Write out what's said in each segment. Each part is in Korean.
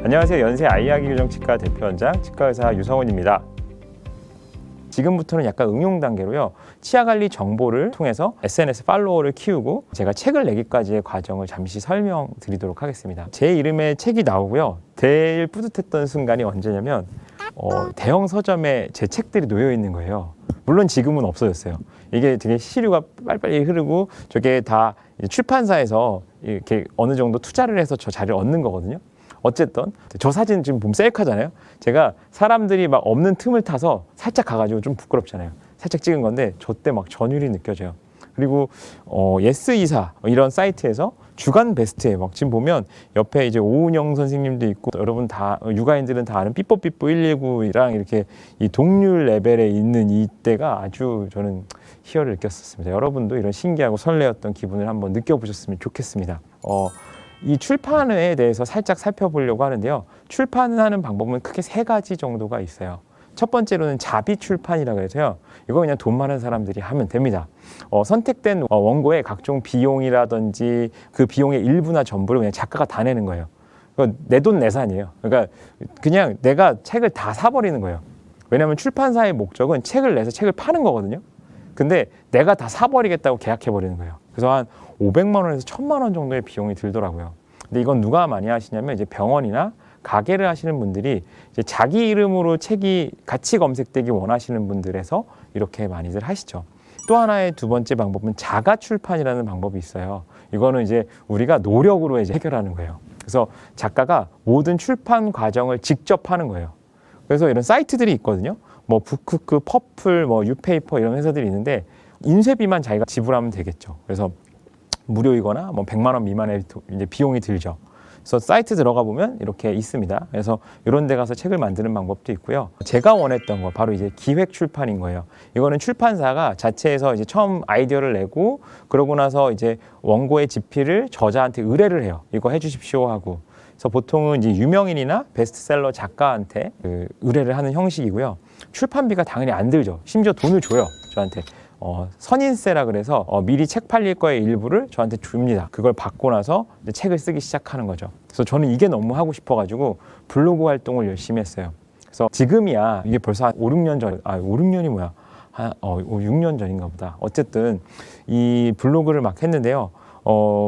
안녕하세요. 연세 아이아기 교정치과 대표원장 치과의사 유성훈입니다. 지금부터는 약간 응용 단계로요. 치아관리 정보를 통해서 SNS 팔로워를 키우고 제가 책을 내기까지의 과정을 잠시 설명드리도록 하겠습니다. 제 이름에 책이 나오고요. 제일 뿌듯했던 순간이 언제냐면 대형 서점에 제 책들이 놓여 있는 거예요. 물론 지금은 없어졌어요. 이게 되게 시류가 빨리빨리 흐르고 저게 다 출판사에서 이렇게 어느 정도 투자를 해서 저 자리를 얻는 거거든요. 어쨌든 저 사진 지금 보면 셀카잖아요. 제가 사람들이 막 없는 틈을 타서 살짝 가가지고 좀 부끄럽잖아요. 살짝 찍은 건데 저 때 막 전율이 느껴져요. 그리고 예스이사 이런 사이트에서 주간 베스트에 막 지금 보면 옆에 이제 오은영 선생님도 있고 여러분 다 육아인들은 다 아는 삐뽀삐뽀 119랑 이렇게 이 동률 레벨에 있는 이때가 아주 저는 희열을 느꼈었습니다. 여러분도 이런 신기하고 설레었던 기분을 한번 느껴보셨으면 좋겠습니다. 이 출판에 대해서 살짝 살펴보려고 하는데요. 출판을 하는 방법은 크게 3가지 정도가 있어요. 첫 번째로는 자비 출판이라고 해서요. 이거 그냥 돈 많은 사람들이 하면 됩니다. 선택된 원고의 각종 비용이라든지 그 비용의 일부나 전부를 그냥 작가가 다 내는 거예요. 내 돈 내산이에요. 그러니까 그냥 내가 책을 다 사버리는 거예요. 왜냐하면 출판사의 목적은 책을 내서 책을 파는 거거든요. 근데 내가 다 사버리겠다고 계약해버리는 거예요. 그래서 한 500만 원에서 1000만 원 정도의 비용이 들더라고요. 근데 이건 누가 많이 하시냐면 이제 병원이나 가게를 하시는 분들이 이제 자기 이름으로 책이 같이 검색되기 원하시는 분들에서 이렇게 많이들 하시죠. 또 하나의 두 번째 방법은 자가 출판이라는 방법이 있어요. 이거는 이제 우리가 노력으로 이제 해결하는 거예요. 그래서 작가가 모든 출판 과정을 직접 하는 거예요. 그래서 이런 사이트들이 있거든요. 뭐 북쿠크, 퍼플, 뭐 유페이퍼 이런 회사들이 있는데 인쇄비만 자기가 지불하면 되겠죠. 그래서 무료이거나 뭐 100만 원 미만의 이제 비용이 들죠. 그래서 사이트 들어가 보면 이렇게 있습니다. 그래서 이런 데 가서 책을 만드는 방법도 있고요. 제가 원했던 거 바로 이제 기획 출판인 거예요. 이거는 출판사가 자체에서 이제 처음 아이디어를 내고 그러고 나서 이제 원고의 집필을 저자한테 의뢰를 해요. 이거 해주십시오 하고. 그래서 보통은 이제 유명인이나 베스트셀러 작가한테 그 의뢰를 하는 형식이고요. 출판비가 당연히 안 들죠. 심지어 돈을 줘요, 저한테. 선인세라 그래서 미리 책 팔릴 거의 일부를 저한테 줍니다. 그걸 받고 나서 이제 책을 쓰기 시작하는 거죠. 그래서 저는 이게 너무 하고 싶어가지고 블로그 활동을 열심히 했어요. 그래서 지금이야 이게 벌써 한 5, 6년 전, 5, 6년이 뭐야? 6년 전인가 보다. 어쨌든 이 블로그를 막 했는데요.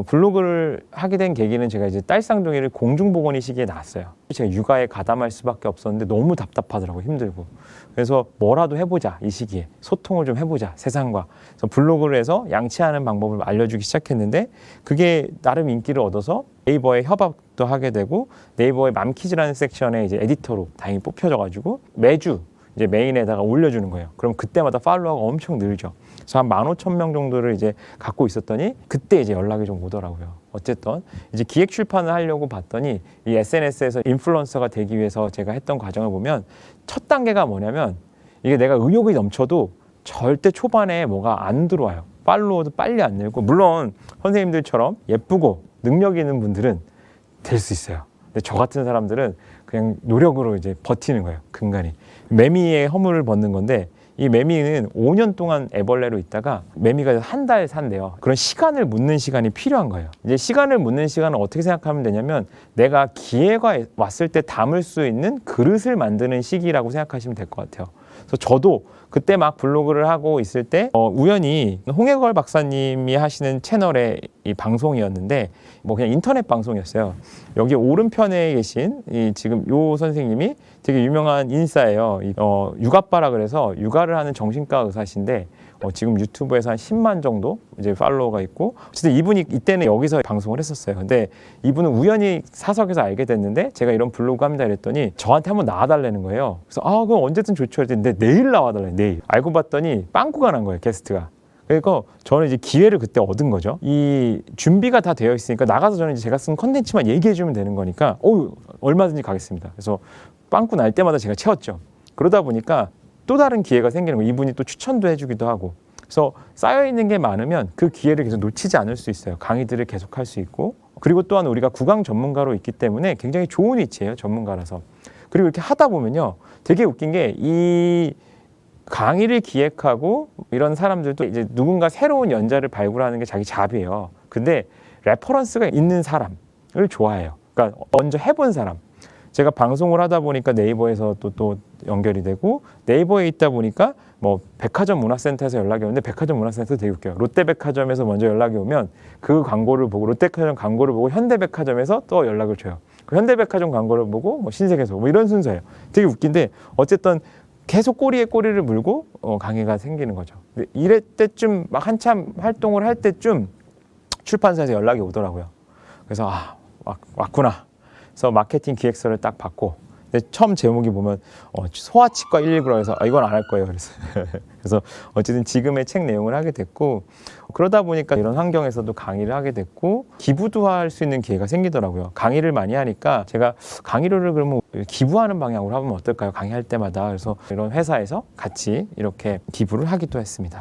블로그를 하게 된 계기는 제가 이제 딸 쌍둥이를 공중보건의 시기에 낳았어요. 제가 육아에 가담할 수밖에 없었는데 너무 답답하더라고요. 힘들고. 그래서 뭐라도 해보자, 이 시기에. 소통을 좀 해보자, 세상과. 그래서 블로그를 해서 양치하는 방법을 알려주기 시작했는데 그게 나름 인기를 얻어서 네이버에 협업도 하게 되고 네이버의 맘키즈라는 섹션에 이제 에디터로 다행히 뽑혀져가지고 매주 이제 메인에다가 올려주는 거예요. 그럼 그때마다 팔로워가 엄청 늘죠. 그래서 한 15,000명 정도를 이제 갖고 있었더니 그때 이제 연락이 좀 오더라고요. 어쨌든 이제 기획 출판을 하려고 봤더니 이 SNS에서 인플루언서가 되기 위해서 제가 했던 과정을 보면 첫 단계가 뭐냐면 이게 내가 의욕이 넘쳐도 절대 초반에 뭐가 안 들어와요. 팔로워도 빨리 안 늘고 물론 선생님들처럼 예쁘고 능력 있는 분들은 될 수 있어요. 근데 저 같은 사람들은 그냥 노력으로 이제 버티는 거예요. 근간히. 매미의 허물을 벗는 건데 이 매미는 5년 동안 애벌레로 있다가 매미가 한 달 산대요. 그런 시간을 묻는 시간이 필요한 거예요. 이제 시간을 묻는 시간은 어떻게 생각하면 되냐면 내가 기회가 왔을 때 담을 수 있는 그릇을 만드는 시기라고 생각하시면 될 것 같아요. 그래서 저도 그때 막 블로그를 하고 있을 때 우연히 홍해걸 박사님이 하시는 채널의 이 방송이었는데 뭐 그냥 인터넷 방송이었어요. 여기 오른편에 계신 이 지금 요 선생님이 되게 유명한 인싸예요. 육아빠라 그래서 육아를 하는 정신과 의사신데 지금 유튜브에서 한 10만 정도 이제 팔로워가 있고 어쨌든 이분이 이때는 여기서 방송을 했었어요. 근데 이분은 우연히 사석에서 알게 됐는데 제가 이런 블로그 합니다 이랬더니 저한테 한번 나와달라는 거예요. 그래서 그럼 언제든 좋죠 했는데 내일 나와달라요. 내일. 알고 봤더니 빵꾸가 난 거예요. 게스트가. 그러니까 저는 이제 기회를 그때 얻은 거죠. 이 준비가 다 되어 있으니까 나가서 저는 이제 제가 쓴 컨텐츠만 얘기해주면 되는 거니까 얼마든지 가겠습니다. 그래서 빵꾸 날 때마다 제가 채웠죠. 그러다 보니까 또 다른 기회가 생기는 거예요. 이분이 또 추천도 해주기도 하고. 그래서 쌓여있는 게 많으면 그 기회를 계속 놓치지 않을 수 있어요. 강의들을 계속 할 수 있고. 그리고 또한 우리가 구강 전문가로 있기 때문에 굉장히 좋은 위치예요. 전문가라서. 그리고 이렇게 하다 보면요. 되게 웃긴 게 이 강의를 기획하고 이런 사람들도 이제 누군가 새로운 연자를 발굴하는 게 자기 잡이에요. 근데 레퍼런스가 있는 사람을 좋아해요. 그러니까 먼저 해본 사람. 제가 방송을 하다 보니까 네이버에서 또 연결이 되고 네이버에 있다 보니까 뭐 백화점 문화센터에서 연락이 오는데 백화점 문화센터 되게 웃겨요. 롯데백화점에서 먼저 연락이 오면 그 광고를 보고 롯데백화점 광고를 보고 현대백화점에서 또 연락을 줘요. 그 현대백화점 광고를 보고 뭐 신세계에서 뭐 이런 순서예요. 되게 웃긴데 어쨌든 계속 꼬리에 꼬리를 물고 강의가 생기는 거죠. 근데 이럴 때쯤 막 한참 활동을 할 때쯤 출판사에서 연락이 오더라고요. 그래서 왔구나. 그래서 마케팅 기획서를 딱 받고 근데 처음 제목이 보면 소아치과 119로 해서 이건 안 할 거예요. 그래서 어쨌든 지금의 책 내용을 하게 됐고 그러다 보니까 이런 환경에서도 강의를 하게 됐고 기부도 할 수 있는 기회가 생기더라고요. 강의를 많이 하니까 제가 강의를 그러면 기부하는 방향으로 하면 어떨까요? 강의할 때마다. 그래서 이런 회사에서 같이 이렇게 기부를 하기도 했습니다.